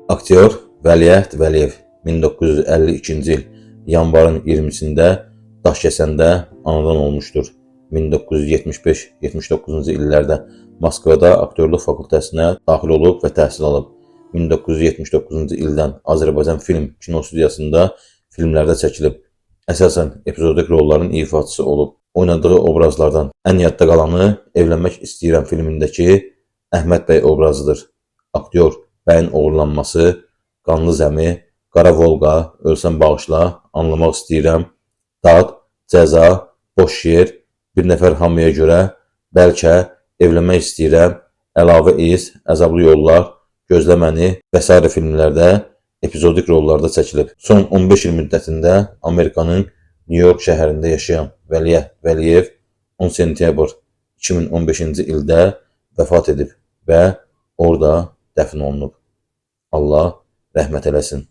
Aktyor Vəliəhd Vəliyev 1952-ci il yanvarın 20-sində Daşkəsəndə anadan olmuşdur. 1975-79-cu illərdə Moskvada aktyorluq fakültəsinə daxil olub və təhsil alıb. 1979-cu ildən Azərbaycan Film Kino Studiyasında filmlərdə çəkilib. Əsasən epizodik rolların ifaçısı olub. Oynadığı obrazlardan ən yadda qalanı Evlənmək İstəyirəm filmindəki Əhməd bəy obrazıdır. Aktyor Bəyin oğurlanması, Qanlı Zəmi, Qara Volqa, Ölsən bağışla, Anlamaq istəyirəm, Dad, Cəza, Boş yer, Bir nəfər hamıya görə, Bəlkə, Evlənmək istəyirəm, Əlavə iz, Əzablı yollar, Gözlə məni və s. filmlərdə epizodik rollarda çəkilib. Son 15 il müddətində Amerikanın New York şəhərində yaşayan Vəliəhd Vəliyev 10 sentyabr 2015-ci ildə vəfat edib və orada dəfn olunub. Allah rəhmət eləsin.